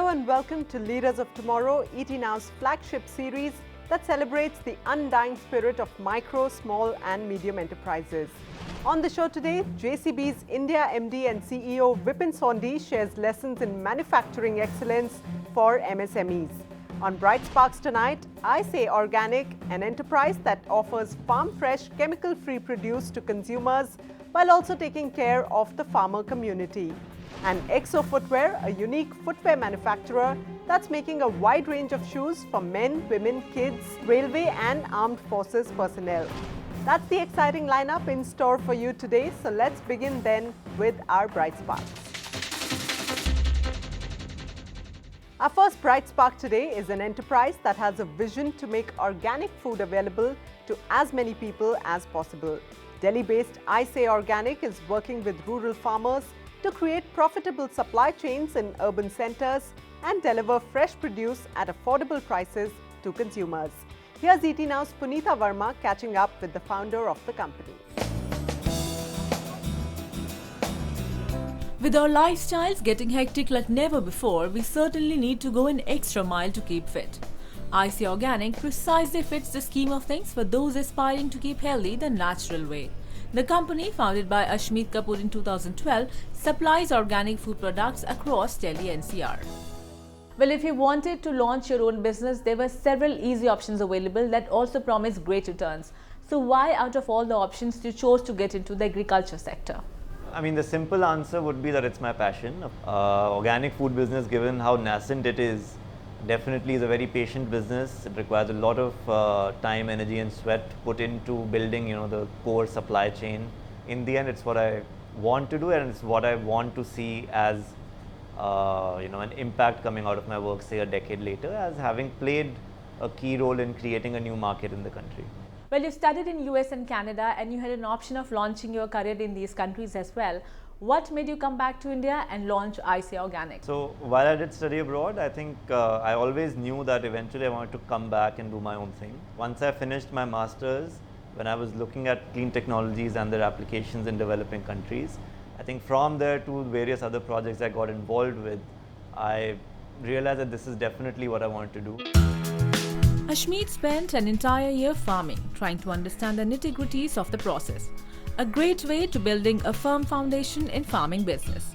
Hello and welcome to Leaders of Tomorrow, ET Now's flagship series that celebrates the undying spirit of micro, small and medium enterprises. On the show today, JCB's India MD and CEO Vipin Sondhi shares lessons in manufacturing excellence for MSMEs. On Bright Sparks tonight, I Say Organic, an enterprise that offers farm-fresh, chemical-free produce to consumers while also taking care of the farmer community. And Exo Footwear, a unique footwear manufacturer that's making a wide range of shoes for men, women, kids, railway and armed forces personnel. That's the exciting lineup in store for you today. So let's begin then with our Bright Sparks. Our first Bright Spark today is an enterprise that has a vision to make organic food available to as many people as possible. Delhi-based I Say Organic is working with rural farmers to create profitable supply chains in urban centers and deliver fresh produce at affordable prices to consumers. Here's ET Now's Punita Verma catching up with the founder of the company. With our lifestyles getting hectic like never before, we certainly need to go an extra mile to keep fit. I Say Organic precisely fits the scheme of things for those aspiring to keep healthy the natural way. The company, founded by Ashmeet Kapoor in 2012, supplies organic food products across Delhi NCR. Well, if you wanted to launch your own business, there were several easy options available that also promised great returns. So why, out of all the options, you chose to get into the agriculture sector? I mean, the simple answer would be that it's my passion. Organic food business, given how nascent it is, definitely is a very patient business. It requires a lot of time, energy and sweat put into building, the core supply chain. In the end, it's what I want to do and it's what I want to see as, an impact coming out of my work, say a decade later, as having played a key role in creating a new market in the country. Well, you studied in US and Canada and you had an option of launching your career in these countries as well. What made you come back to India and launch I Say Organic? So while I did study abroad, I think I always knew that eventually I wanted to come back and do my own thing. Once I finished my master's, when I was looking at clean technologies and their applications in developing countries, I think from there to various other projects I got involved with, I realized that this is definitely what I wanted to do. Ashmeet spent an entire year farming, trying to understand the nitty-gritties of the process. A great way to building a firm foundation in farming business.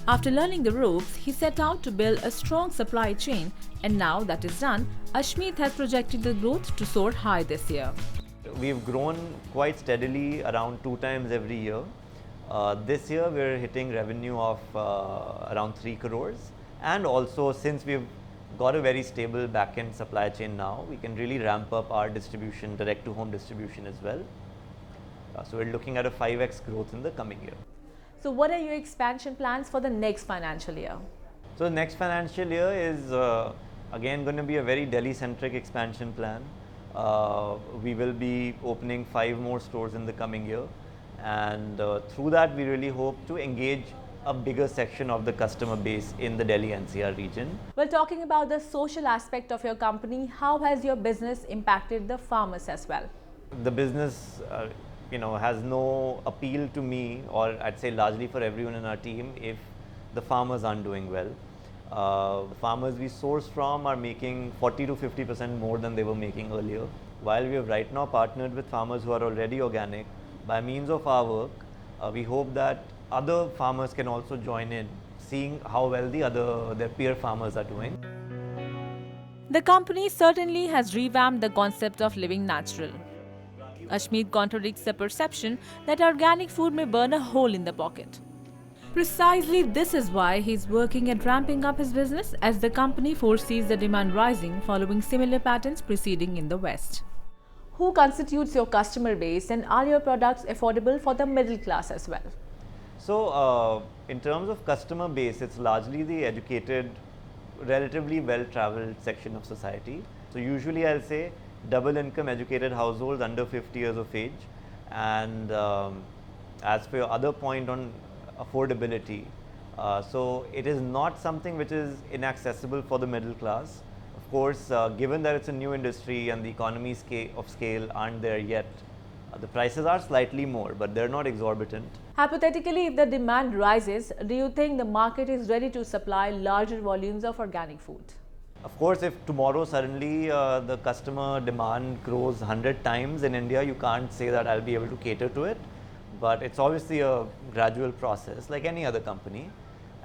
After learning the ropes, he set out to build a strong supply chain, and now that is done, Ashmeet has projected the growth to soar high this year. We've grown quite steadily, around 2 times every year. This year we're hitting revenue of around 3 crores, and also since we've got a very stable back-end supply chain now, we can really ramp up our distribution, direct-to-home distribution as well. So we're looking at a 5x growth in the coming year. So what are your expansion plans for the next financial year? So the next financial year is again going to be a very Delhi-centric expansion plan. We will be opening 5 more stores in the coming year, and through that we really hope to engage a bigger section of the customer base in the Delhi NCR region. Well, talking about the social aspect of your company, how has your business impacted the farmers as well? The business has no appeal to me, or I'd say largely for everyone in our team, if the farmers aren't doing well. The farmers we source from are making 40 to 50% more than they were making earlier. While we have right now partnered with farmers who are already organic, by means of our work, we hope that other farmers can also join in, seeing how well their peer farmers are doing. The company certainly has revamped the concept of living natural. Ashmeet contradicts the perception that organic food may burn a hole in the pocket. Precisely this is why he is working at ramping up his business, as the company foresees the demand rising following similar patterns preceding in the West. Who constitutes your customer base, and are your products affordable for the middle class as well? So in terms of customer base, it's largely the educated, relatively well-traveled section of society. So usually I'll say double income educated households under 50 years of age. And as for your other point on affordability, so it is not something which is inaccessible for the middle class. Of course, given that it's a new industry and the economies of scale aren't there yet, The prices are slightly more, but they're not exorbitant. Hypothetically, if the demand rises, do you think the market is ready to supply larger volumes of organic food? Of course, if tomorrow suddenly the customer demand grows 100 times in India, you can't say that I'll be able to cater to it. But it's obviously a gradual process like any other company.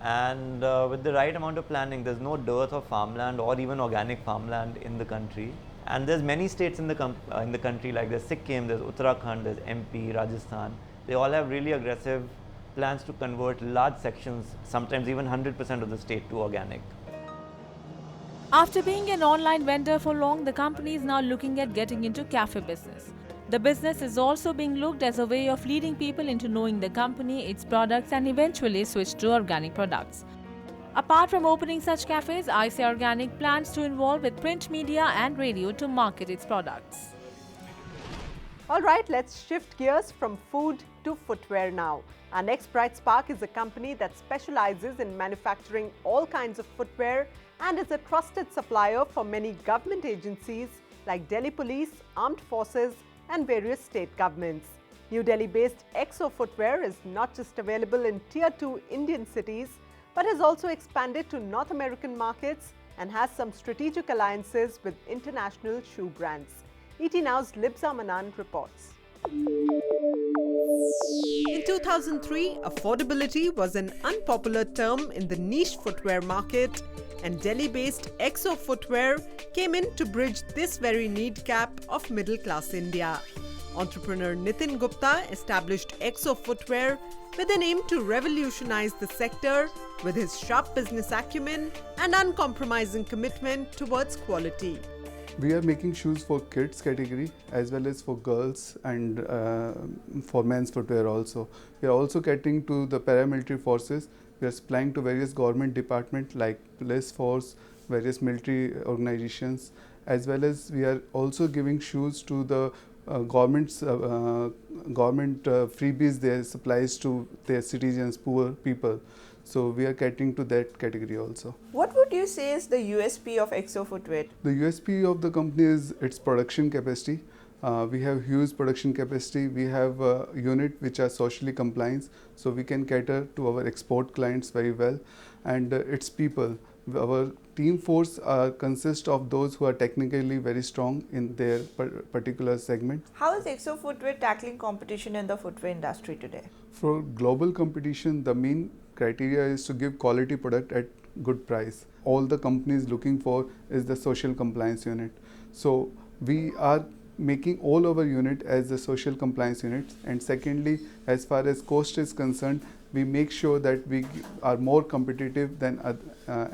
And with the right amount of planning, there's no dearth of farmland or even organic farmland in the country. And there's many states in the country, like there's Sikkim, there's Uttarakhand, there's MP, Rajasthan. They all have really aggressive plans to convert large sections, sometimes even 100% of the state, to organic. After being an online vendor for long, the company is now looking at getting into cafe business. The business is also being looked as a way of leading people into knowing the company, its products, and eventually switch to organic products. Apart from opening such cafes, IC Organic plans to involve with print media and radio to market its products. All right, let's shift gears from food to footwear now. Our next bright spark is a company that specializes in manufacturing all kinds of footwear and is a trusted supplier for many government agencies like Delhi Police, Armed Forces, and various state governments. New Delhi-based Exo Footwear is not just available in Tier 2 Indian cities, but has also expanded to North American markets and has some strategic alliances with international shoe brands. ET Now's Libza Manan reports. In 2003, affordability was an unpopular term in the niche footwear market, and Delhi-based Exo Footwear came in to bridge this very need gap of middle-class India. Entrepreneur Nitin Gupta established Exo Footwear with an aim to revolutionize the sector with his sharp business acumen and uncompromising commitment towards quality. We are making shoes for kids category as well as for girls and for men's footwear also. We are also catering to the paramilitary forces. We are supplying to various government departments like police force, various military organizations, as well as we are also giving shoes to the government freebies they supplies to their citizens, poor people. So we are catering to that category also. What would you say is the USP of Exo Footwear? The USP of the company is its production capacity. We have huge production capacity. We have a unit which are socially compliant, so we can cater to our export clients very well. And its people. Our team force consists of those who are technically very strong in their particular segment. How is Exo Footwear tackling competition in the footwear industry today? For global competition, the main criteria is to give quality product at good price. All the companies looking for is the social compliance unit. So we are making all our unit as the social compliance units, and secondly, as far as cost is concerned, we make sure that we are more competitive than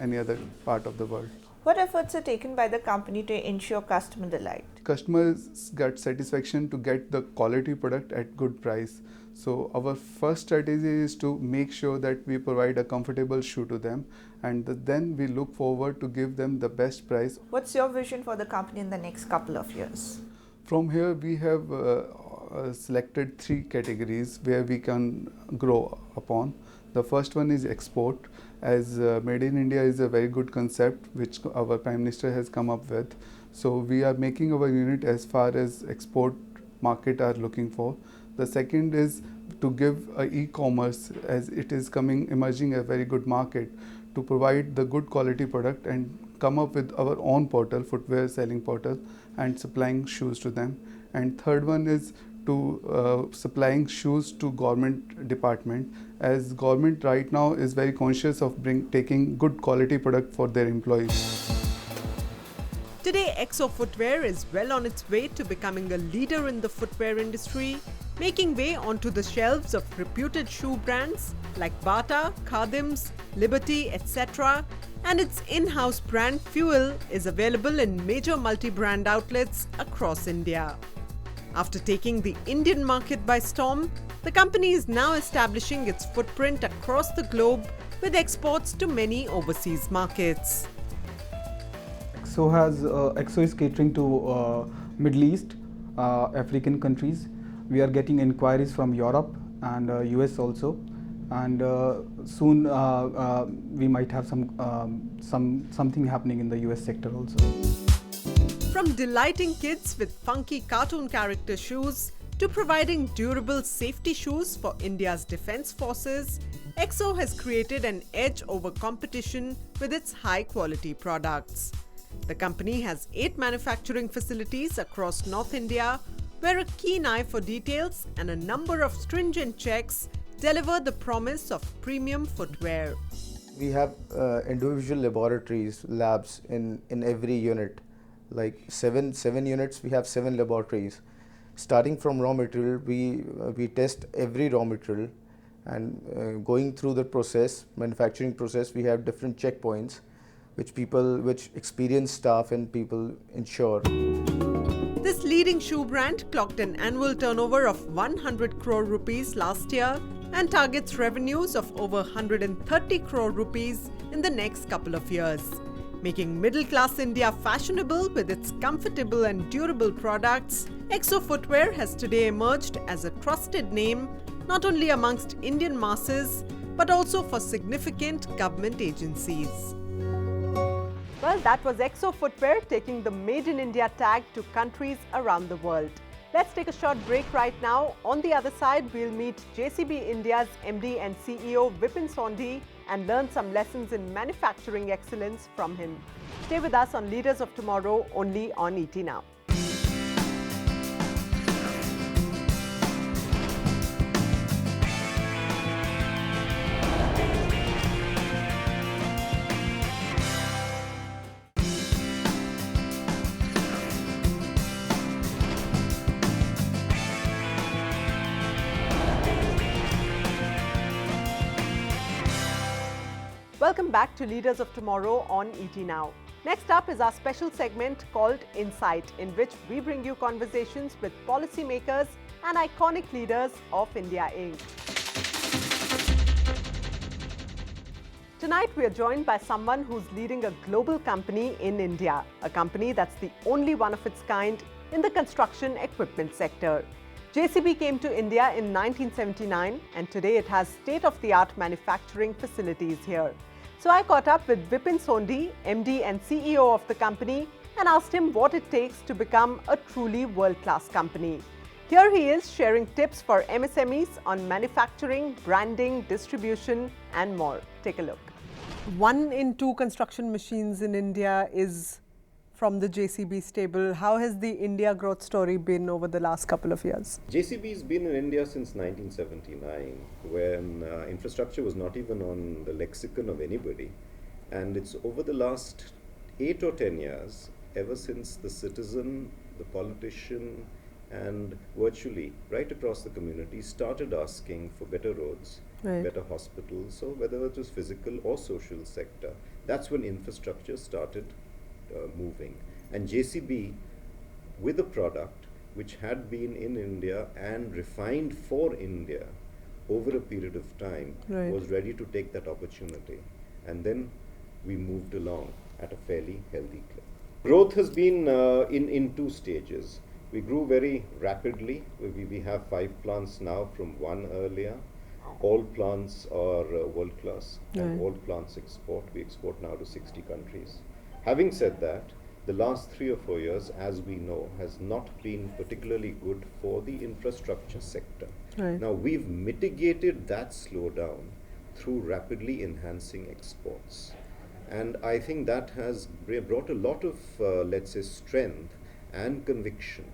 any other part of the world. What efforts are taken by the company to ensure customer delight? Customers get satisfaction to get the quality product at good price. So our first strategy is to make sure that we provide a comfortable shoe to them, and then we look forward to give them the best price. What's your vision for the company in the next couple of years? From here we have selected 3 categories where we can grow upon. The first one is export, as Made in India is a very good concept which our Prime Minister has come up with. So we are making our unit as far as export market are looking for. The second is to give e-commerce, as it is emerging a very good market, to provide the good quality product and come up with our own portal, footwear selling portal, and supplying shoes to them. And third one is to supplying shoes to government department, as government right now is very conscious of taking good quality product for their employees. Today, Exo Footwear is well on its way to becoming a leader in the footwear industry, making way onto the shelves of reputed shoe brands like Bata, Khadims, Liberty, etc. And its in-house brand Fuel is available in major multi-brand outlets across India. After taking the Indian market by storm, the company is now establishing its footprint across the globe with exports to many overseas markets. Exo is catering to Middle East, African countries. We are getting inquiries from Europe and US also, and soon we might have something happening in the US sector also. From delighting kids with funky cartoon character shoes to providing durable safety shoes for India's defense forces, EXO has created an edge over competition with its high-quality products. The company has 8 manufacturing facilities across North India, where a keen eye for details and a number of stringent checks deliver the promise of premium footwear. We have individual laboratories, labs in every unit. Like seven units, we have 7 laboratories. Starting from raw material, we test every raw material, and going through the process, manufacturing process, we have different checkpoints, which experienced staff and people ensure. This leading shoe brand clocked an annual turnover of 100 crore rupees last year and targets revenues of over 130 crore rupees in the next couple of years. Making middle-class India fashionable with its comfortable and durable products, EXO Footwear has today emerged as a trusted name not only amongst Indian masses but also for significant government agencies. Well, that was EXO Footwear taking the Made in India tag to countries around the world. Let's take a short break right now. On the other side, we'll meet JCB India's MD and CEO Vipin Sondhi and learn some lessons in manufacturing excellence from him. Stay with us on Leaders of Tomorrow, only on ET Now. Welcome back to Leaders of Tomorrow on ET Now. Next up is our special segment called Insight, in which we bring you conversations with policymakers and iconic leaders of India Inc. Tonight we are joined by someone who's leading a global company in India, a company that's the only one of its kind in the construction equipment sector. JCB came to India in 1979 and today it has state-of-the-art manufacturing facilities here. So I caught up with Vipin Sondhi, MD and CEO of the company, and asked him what it takes to become a truly world-class company. Here he is sharing tips for MSMEs on manufacturing, branding, distribution and more. Take a look. 1 in 2 construction machines in India is from the JCB stable. How has the India growth story been over the last couple of years? JCB has been in India since 1979, when infrastructure was not even on the lexicon of anybody. And it's over the last 8 or 10 years, ever since the citizen, the politician, and virtually right across the community started asking for better roads, better hospitals, so whether it was physical or social sector, that's when infrastructure started moving. And JCB, with a product which had been in India and refined for India over a period of time, was ready to take that opportunity. And then we moved along at a fairly healthy clip. Growth has been in 2 stages. We grew very rapidly. We have 5 plants now from 1 earlier. All plants are world class and all plants export. We export now to 60 countries. Having said that, the last 3 or 4 years, as we know, has not been particularly good for the infrastructure sector. Now, we've mitigated that slowdown through rapidly enhancing exports. And I think that has brought a lot of, let's say, strength and conviction,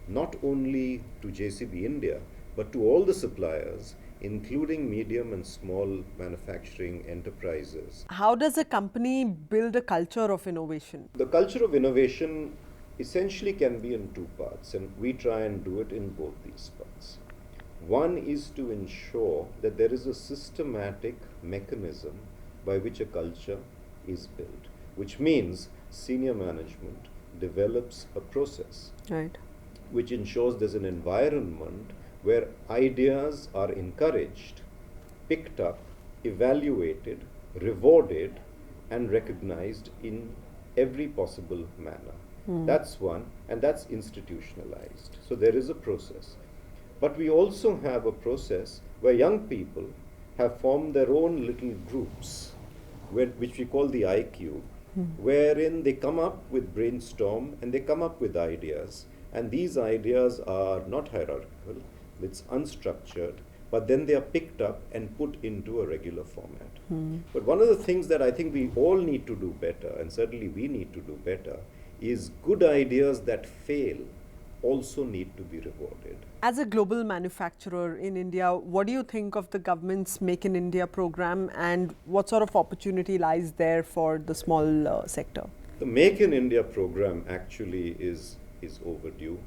not only to JCB India, but to all the suppliers, including medium and small manufacturing enterprises. How does a company build a culture of innovation? The culture of innovation essentially can be in 2 parts, and we try and do it in both these parts. One is to ensure that there is a systematic mechanism by which a culture is built, which means senior management develops a process which ensures there's an environment where ideas are encouraged, picked up, evaluated, rewarded, and recognized in every possible manner. That's one, and that's institutionalized. So there is a process. But we also have a process where young people have formed their own little groups, which we call the IQ, wherein they come up with brainstorm and they come up with ideas. And these ideas are not hierarchical, it's unstructured, but then they are picked up and put into a regular format. But one of the things that I think we all need to do better, and certainly we need to do better, is good ideas that fail also need to be rewarded. As a global manufacturer in India, what do you think of the government's Make in India program, and what sort of opportunity lies there for the small sector? The Make in India program actually is overdue.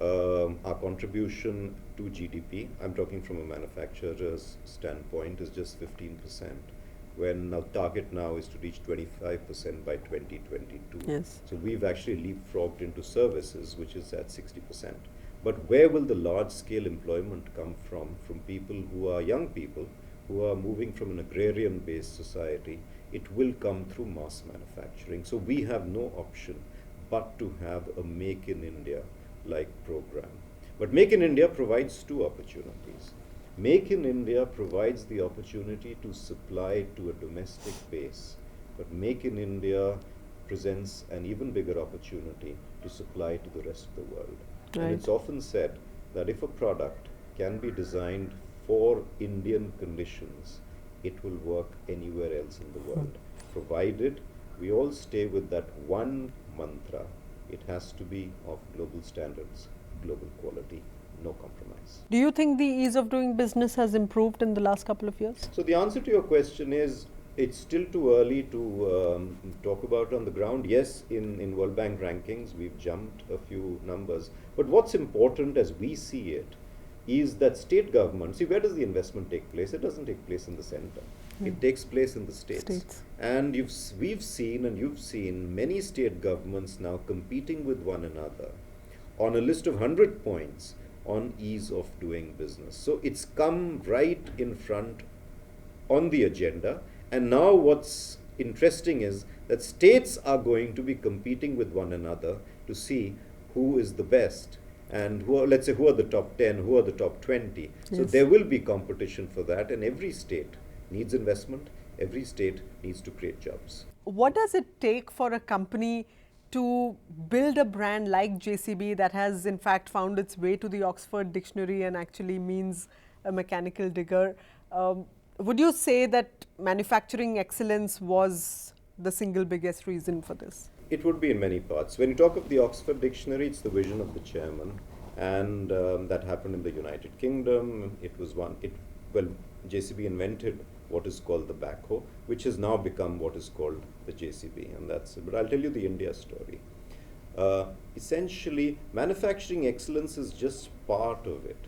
Our contribution to GDP, I'm talking from a manufacturer's standpoint, is just 15%, when our target now is to reach 25% by 2022. Yes. So we've actually leapfrogged into services, which is at 60%. But where will the large-scale employment come from? From people who are young people, who are moving from an agrarian-based society. It will come through mass manufacturing. So we have no option but to have a Make in India-like program. But Make in India provides two opportunities. Make in India provides the opportunity to supply to a domestic base, but Make in India presents an even bigger opportunity to supply to the rest of the world. Right. And it's often said that if a product can be designed for Indian conditions, it will work anywhere else in the world, provided we all stay with that one mantra: it has to be of global standards, global quality, no compromise. Do you think the ease of doing business has improved in the last couple of years? So the answer to your question is, it's still too early to talk about on the ground. Yes, in World Bank rankings, we've jumped a few numbers. But what's important as we see it is that state governments, see, where does the investment take place? It doesn't take place in the center. It takes place in the states. And we've seen and you've seen many state governments now competing with one another on a list of 100 points on ease of doing business. So it's come right in front on the agenda. And now what's interesting is that states are going to be competing with one another to see who is the best and who are, let's say, who are the top 10, who are the top 20. So there will be competition for that, and every state needs investment, every state needs to create jobs. What does it take for a company to build a brand like JCB that has in fact found its way to the Oxford Dictionary and actually means a mechanical digger? Would you say that manufacturing excellence was the single biggest reason for this? It would be in many parts. When you talk of the Oxford Dictionary, it's the vision of the chairman, and that happened in the United Kingdom. It was JCB invented what is called the backhoe, which has now become what is called the JCB, and that's it. But I'll tell you the India story. Essentially, manufacturing excellence is just part of it.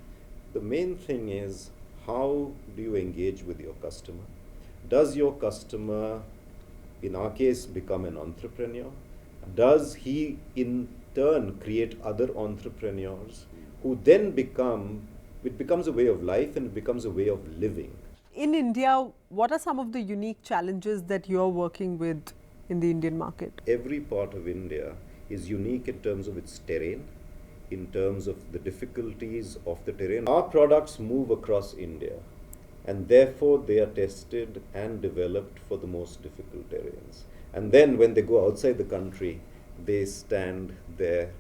The main thing is, how do you engage with your customer? Does your customer, in our case, become an entrepreneur? Does he in turn create other entrepreneurs who then it becomes a way of life and it becomes a way of living? In India, what are some of the unique challenges that you're working with in the Indian market? Every part of India is unique in terms of its terrain, in terms of the difficulties of the terrain. Our products move across India, and therefore they are tested and developed for the most difficult terrains. And then when they go outside the country, they stand there,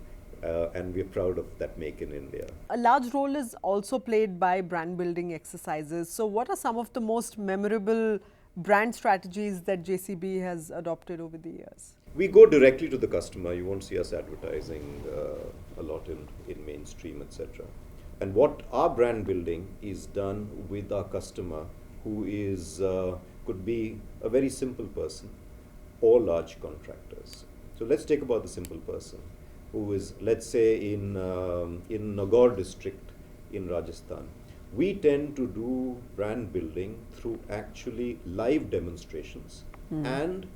and we're proud of that Make in India. A large role is also played by brand building exercises. So what are some of the most memorable brand strategies that JCB has adopted over the years? We go directly to the customer. You won't see us advertising a lot in mainstream, etc. And what our brand building is done with our customer, who is could be a very simple person or large contractors. So let's take about the simple person who is, let's say, in Nagaur district in Rajasthan. We tend to do brand building through actually live demonstrations and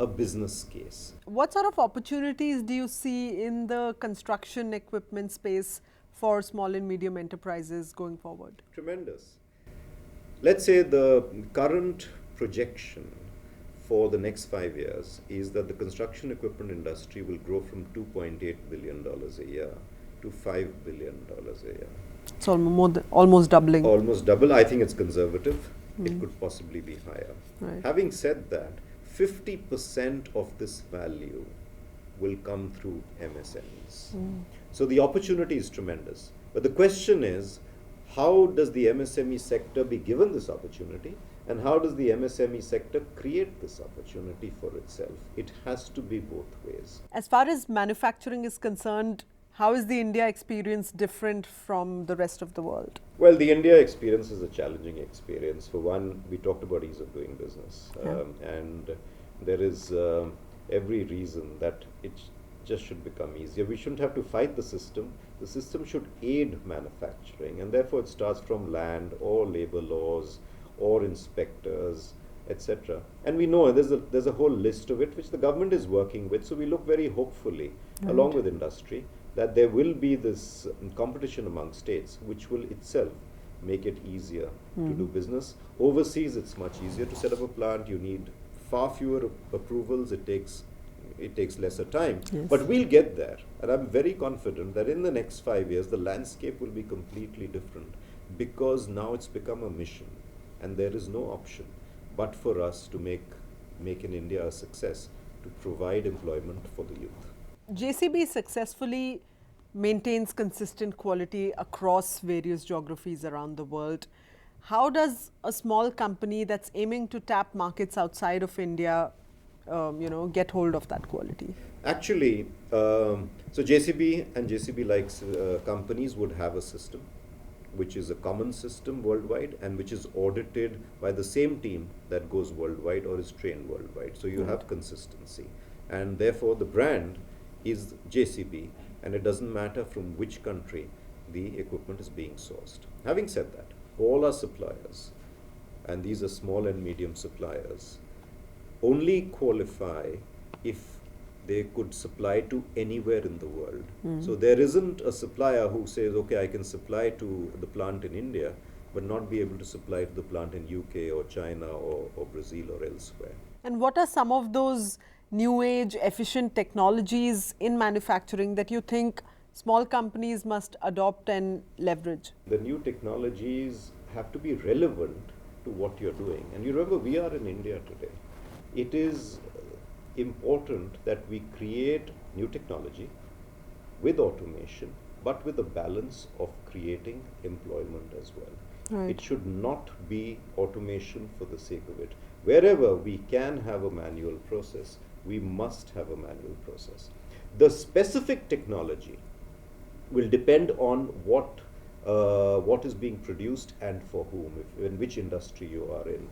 a business case. What sort of opportunities do you see in the construction equipment space for small and medium enterprises going forward? Tremendous. Let's say the current projection for the next 5 years is that the construction equipment industry will grow from $2.8 billion a year to $5 billion a year. It's almost doubling. Almost double. I think it's conservative. It could possibly be higher. Right. Having said that, 50% of this value will come through MSMEs. So the opportunity is tremendous. But the question is, how does the MSME sector be given this opportunity? And how does the MSME sector create this opportunity for itself? It has to be both ways. As far as manufacturing is concerned, how is the India experience different from the rest of the world? Well, the India experience is a challenging experience. For one, we talked about ease of doing business. And there is every reason that it just should become easier. We shouldn't have to fight the system. The system should aid manufacturing. And therefore, it starts from land or labor laws or inspectors, etc. And we know there's a whole list of it which the government is working with. So we look very hopefully, along with industry, that there will be this competition among states which will itself make it easier to do business. Overseas, it's much easier to set up a plant. You need far fewer approvals. It takes lesser time. Yes. But we'll get there. And I'm very confident that in the next 5 years, the landscape will be completely different, because now it's become a mission. And there is no option but for us to make in India a success, to provide employment for the youth. JCB successfully maintains consistent quality across various geographies around the world. How does a small company that's aiming to tap markets outside of India, get hold of that quality? Actually, so JCB and JCB-like companies would have a system which is a common system worldwide and which is audited by the same team that goes worldwide or is trained worldwide. So you have consistency. And therefore, the brand is JCB, and it doesn't matter from which country the equipment is being sourced. Having said that, all our suppliers, and these are small and medium suppliers, only qualify if they could supply to anywhere in the world. So there isn't a supplier who says, okay, I can supply to the plant in India, but not be able to supply to the plant in UK or China or Brazil or elsewhere. And what are some of those new age efficient technologies in manufacturing that you think small companies must adopt and leverage? The new technologies have to be relevant to what you're doing. And you remember, we are in India today. It is important that we create new technology with automation, but with a balance of creating employment as well. Right. It should not be automation for the sake of it. Wherever we can have a manual process, we must have a manual process. The specific technology will depend on what is being produced and for whom, in which industry you are in.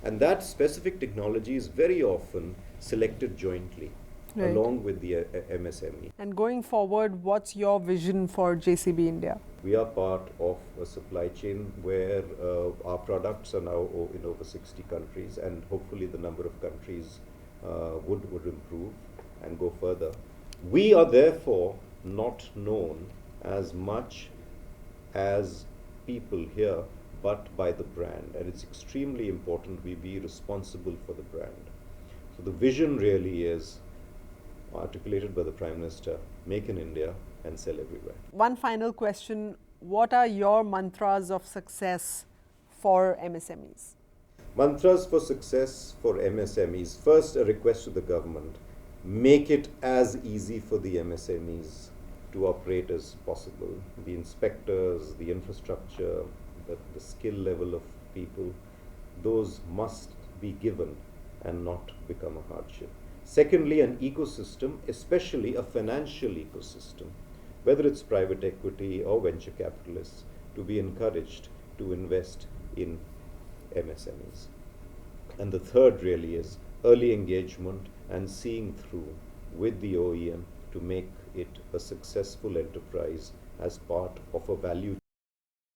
And that specific technology is very often selected jointly, Right. along with the MSME. And going forward, what's your vision for JCB India? We are part of a supply chain where our products are now in over 60 countries, and hopefully the number of countries would improve and go further. We are therefore not known as much as people here, but by the brand, and it's extremely important we be responsible for the brand. So the vision really is articulated by the Prime Minister: make in India and sell everywhere. One final question, what are your mantras of success for MSMEs? Mantras for success for MSMEs. First, a request to the government: make it as easy for the MSMEs to operate as possible. The inspectors, the infrastructure, the skill level of people, those must be given and not become a hardship. Secondly, an ecosystem, especially a financial ecosystem, whether it's private equity or venture capitalists, to be encouraged to invest in MSMEs. And the third really is early engagement and seeing through with the OEM to make it a successful enterprise as part of a value